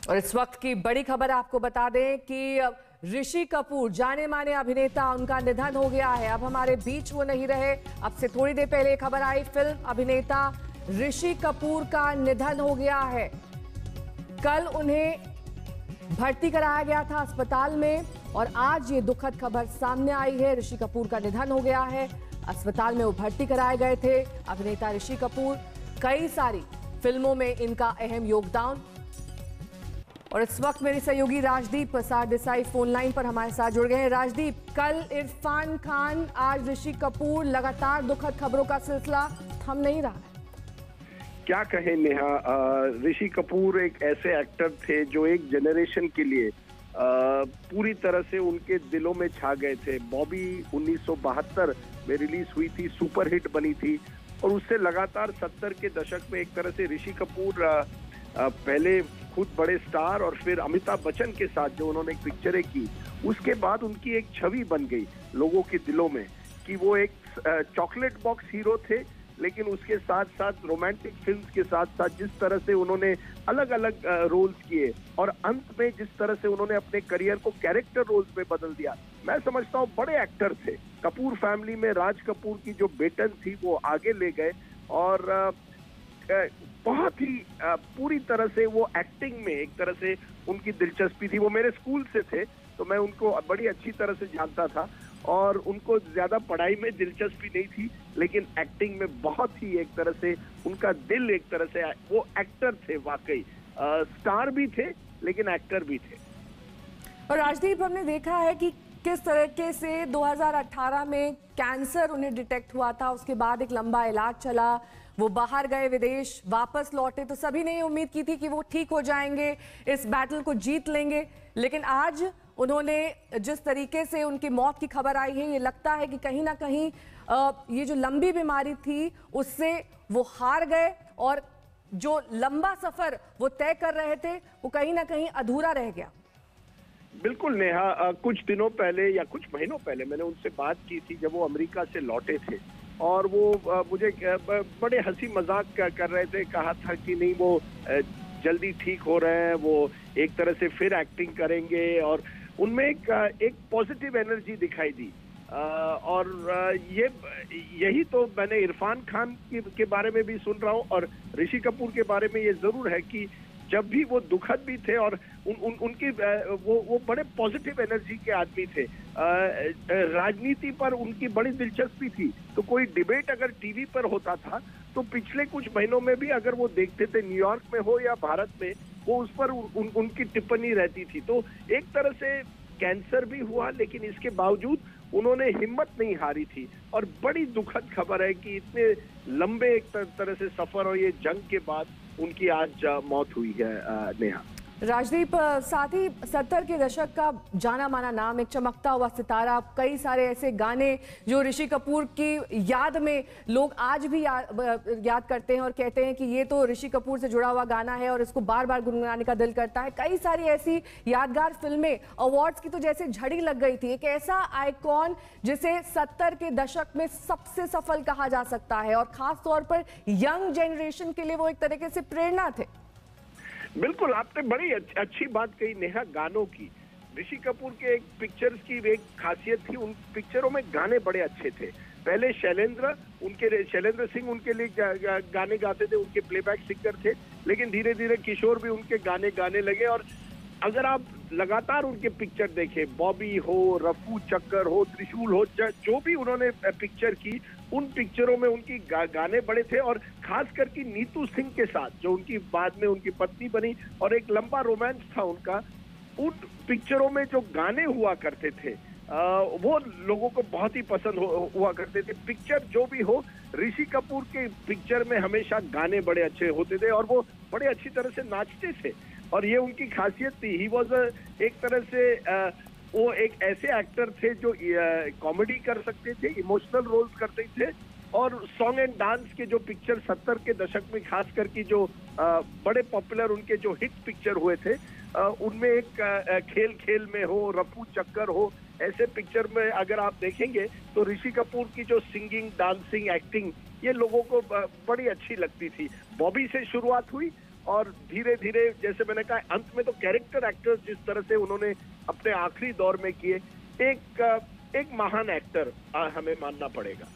और इस वक्त की बड़ी खबर आपको बता दें कि ऋषि कपूर, जाने माने अभिनेता, उनका निधन हो गया है। अब हमारे बीच वो नहीं रहे। अब से थोड़ी देर पहले खबर आई, फिल्म अभिनेता ऋषि कपूर का निधन हो गया है। कल उन्हें भर्ती कराया गया था अस्पताल में और आज ये दुखद खबर सामने आई है। ऋषि कपूर का निधन हो गया है। अस्पताल में वो भर्ती कराए गए थे। अभिनेता ऋषि कपूर, कई सारी फिल्मों में इनका अहम योगदान। और इस वक्त मेरे सहयोगी राजदीप सरदेसाई फोन लाइन पर हमारे साथ जुड़ गए हैं। राजदीप, कल इरफान खान, आज ऋषि कपूर, लगातार दुखद खबरों का सिलसिला थम नहीं रहा है। क्या कहें नेहा, ऋषि कपूर एक ऐसे एक्टर थे जो एक जनरेशन के लिए पूरी तरह से उनके दिलों में छा गए थे। बॉबी 1972 में रिलीज हुई थी, सुपरहिट बनी थी और उससे लगातार 70 के दशक में एक तरह से ऋषि कपूर पहले खुद बड़े स्टार और फिर अमिताभ बच्चन के साथ जो उन्होंने पिक्चरें की, उसके बाद उनकी एक छवि बन गई लोगों के दिलों में कि वो एक चॉकलेट बॉक्स हीरो थे। लेकिन उसके साथ साथ रोमांटिक फिल्म्स के साथ साथ जिस तरह से उन्होंने अलग अलग रोल्स किए और अंत में जिस तरह से उन्होंने अपने करियर को कैरेक्टर रोल्स में बदल दिया, मैं समझता हूँ बड़े एक्टर थे। कपूर फैमिली में राज कपूर की जो बेटन थी वो आगे ले गए और बहुत ही पूरी तरह से वो एक्टिंग में एक तरह से उनकी दिलचस्पी थी। वो मेरे स्कूल से थे तो मैं उनको बड़ी अच्छी तरह से जानता था और उनको ज्यादा पढ़ाई में दिलचस्पी नहीं थी, लेकिन एक्टिंग में बहुत ही एक तरह से उनका दिल, एक तरह से वो एक्टर थे वाकई। स्टार भी थे लेकिन एक्टर भी थे। और राजदीप, हमने देखा है कि किस तरीके से 2018 में कैंसर उन्हें डिटेक्ट हुआ था। उसके बाद एक लंबा इलाज चला, वो बाहर गए, विदेश वापस लौटे तो सभी ने उम्मीद की थी कि वो ठीक हो जाएंगे, इस बैटल को जीत लेंगे। लेकिन आज उन्होंने जिस तरीके से उनकी मौत की खबर आई है, ये लगता है कि कहीं ना कहीं ये जो लंबी बीमारी थी उससे वो हार गए और जो लंबा सफर वो तय कर रहे थे वो कहीं ना कहीं अधूरा रह गया। बिल्कुल नेहा, कुछ दिनों पहले या कुछ महीनों पहले मैंने उनसे बात की थी जब वो अमेरिका से लौटे थे और वो मुझे बड़े हंसी मजाक कर रहे थे। कहा था कि नहीं, वो जल्दी ठीक हो रहे हैं, वो एक तरह से फिर एक्टिंग करेंगे और उनमें एक पॉजिटिव एनर्जी दिखाई दी। और यही तो मैंने इरफान खान के बारे में भी सुन रहा हूँ और ऋषि कपूर के बारे में ये जरूर है कि जब भी वो दुखद भी थे और उनकी वो बड़े पॉजिटिव एनर्जी के आदमी थे। राजनीति पर उनकी बड़ी दिलचस्पी थी, तो कोई डिबेट अगर टीवी पर होता था तो पिछले कुछ महीनों में भी अगर वो देखते थे, न्यूयॉर्क में हो या भारत में, वो उस पर उनकी टिप्पणी रहती थी। तो एक तरह से कैंसर भी हुआ लेकिन इसके बावजूद उन्होंने हिम्मत नहीं हारी थी। और बड़ी दुखद खबर है कि इतने लंबे एक तरह से सफर और ये जंग के बाद उनकी आज मौत हुई है नेहा। राजदीप, साथ ही 70 के दशक का जाना माना नाम, एक चमकता हुआ सितारा, कई सारे ऐसे गाने जो ऋषि कपूर की याद में लोग आज भी याद करते हैं और कहते हैं कि ये तो ऋषि कपूर से जुड़ा हुआ गाना है और इसको बार बार गुनगुनाने का दिल करता है। कई सारी ऐसी यादगार फिल्में, अवार्ड्स की तो जैसे झड़ी लग गई थी। एक ऐसा आइकॉन जिसे 70 के दशक में सबसे सफल कहा जा सकता है और खास तौर पर यंग जनरेशन के लिए वो एक तरीके से प्रेरणा थे। बिल्कुल, आपने बड़ी अच्छी बात कही नेहा। गानों की, ऋषि कपूर के एक पिक्चर्स की एक खासियत थी, उन पिक्चरों में गाने बड़े अच्छे थे। पहले शैलेंद्र सिंह उनके लिए गाने गाते थे, उनके प्लेबैक सिंगर थे, लेकिन धीरे धीरे किशोर भी उनके गाने गाने लगे। और अगर आप लगातार उनके पिक्चर देखें, बॉबी हो, रफू चक्कर हो, त्रिशूल हो, जो भी उन्होंने पिक्चर की, उन पिक्चरों में उनकी गाने बड़े थे। और खास करके नीतू सिंह के साथ जो उनकी बाद में उनकी पत्नी बनी और एक लंबा रोमांस था उनका, उन पिक्चरों में जो गाने हुआ करते थे वो लोगों को बहुत ही पसंद हुआ करते थे। पिक्चर जो भी हो, ऋषि कपूर के पिक्चर में हमेशा गाने बड़े अच्छे होते थे और वो बड़े अच्छी तरह से नाचते थे और ये उनकी खासियत थी। ही वॉज एक तरह से वो एक ऐसे एक्टर थे जो कॉमेडी कर सकते थे, इमोशनल रोल्स करते थे और सॉन्ग एंड डांस के जो पिक्चर 70 के दशक में खास करके जो बड़े पॉपुलर उनके जो हिट पिक्चर हुए थे, उनमें एक खेल खेल में हो, रफू चक्कर हो, ऐसे पिक्चर में अगर आप देखेंगे तो ऋषि कपूर की जो सिंगिंग, डांसिंग, एक्टिंग, ये लोगों को बड़ी अच्छी लगती थी। बॉबी से शुरुआत हुई और धीरे धीरे जैसे मैंने कहा अंत में तो कैरेक्टर एक्टर्स जिस तरह से उन्होंने अपने आखिरी दौर में किए, एक महान एक्टर हमें मानना पड़ेगा।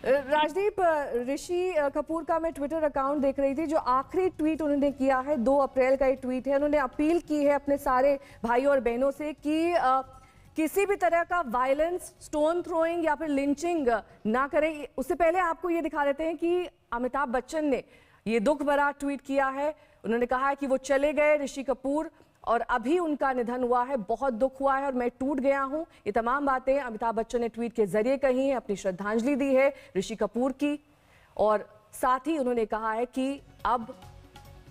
राजदीप, ऋषि कपूर का मैं ट्विटर अकाउंट देख रही थी, जो आखिरी ट्वीट उन्होंने किया है 2 अप्रैल का ये ट्वीट है। उन्होंने अपील की है अपने सारे भाइयों और बहनों से कि किसी भी तरह का वायलेंस, स्टोन थ्रोइंग या फिर लिंचिंग ना करें। उससे पहले आपको ये दिखा देते हैं कि अमिताभ बच्चन ने ये दुख भरा ट्वीट किया है। उन्होंने कहा है कि वो चले गए ऋषि कपूर और अभी उनका निधन हुआ है, बहुत दुख हुआ है और मैं टूट गया हूं। ये तमाम बातें अमिताभ बच्चन ने ट्वीट के जरिए कही हैं, अपनी श्रद्धांजलि दी है ऋषि कपूर की। और साथ ही उन्होंने कहा है कि अब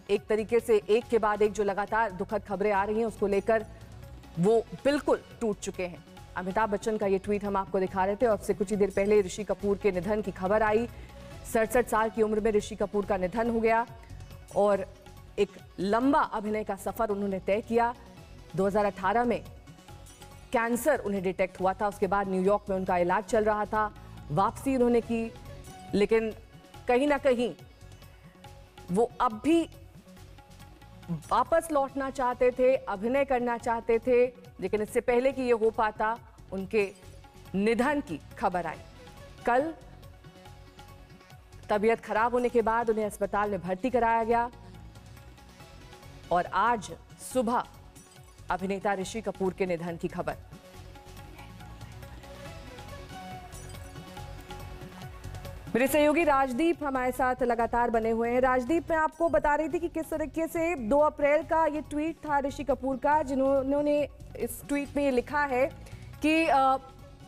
एक तरीके से एक के बाद एक जो लगातार दुखद खबरें आ रही हैं उसको लेकर वो बिल्कुल टूट चुके हैं। अमिताभ बच्चन का ये ट्वीट हम आपको दिखा रहे थे। और अब से कुछ ही देर पहले ऋषि कपूर के निधन की खबर आई। 67 साल की उम्र में ऋषि कपूर का निधन हो गया और एक लंबा अभिनय का सफर उन्होंने तय किया। 2018 में कैंसर उन्हें डिटेक्ट हुआ था, उसके बाद न्यूयॉर्क में उनका इलाज चल रहा था। वापसी उन्होंने की, लेकिन कहीं ना कहीं वो अब भी वापस लौटना चाहते थे, अभिनय करना चाहते थे, लेकिन इससे पहले कि ये हो पाता उनके निधन की खबर आई। कल तबीयत खराब होने के बाद उन्हें अस्पताल में भर्ती कराया गया और आज सुबह अभिनेता ऋषि कपूर के निधन की खबर। मेरे सहयोगी राजदीप हमारे साथ लगातार बने हुए हैं। राजदीप, मैं आपको बता रही थी कि किस तरीके से 2 अप्रैल का ये ट्वीट था ऋषि कपूर का, जिन्होंने इस ट्वीट में ये लिखा है कि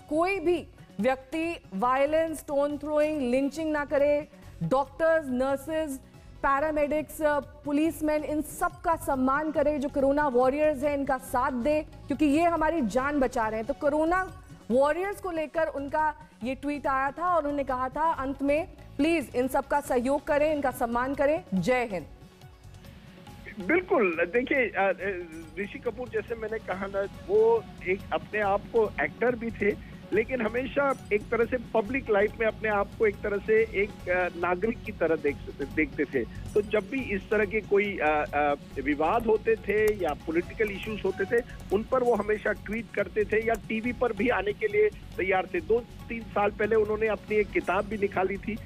कोई भी व्यक्ति वायलेंस, स्टोन थ्रोइंग, लिंचिंग ना करे। डॉक्टर्स, नर्सेज, पैरामेडिक्स, पुलिसमैन, इन सब का सम्मान करे। जो कोरोना वॉरियर्स हैं इनका साथ दे, क्योंकि ये हमारी जान बचा रहे हैं। तो कोरोना वॉरियर्स को लेकर उनका ये ट्वीट आया था और उन्होंने कहा था अंत में, प्लीज इन सब का सहयोग करें, इनका सम्मान करें। जय हिंद। बिल्कुल, देखिए ऋषि कपूर जैसे मैंने कहा ना, वो एक अपने आप को एक्टर भी थे, लेकिन हमेशा एक तरह से पब्लिक लाइफ में अपने आप को एक तरह से एक नागरिक की तरह देखते थे। तो जब भी इस तरह के कोई विवाद होते थे या पॉलिटिकल इश्यूज होते थे, उन पर वो हमेशा ट्वीट करते थे या टीवी पर भी आने के लिए तैयार थे। 2-3 साल पहले उन्होंने अपनी एक किताब भी निकाली थी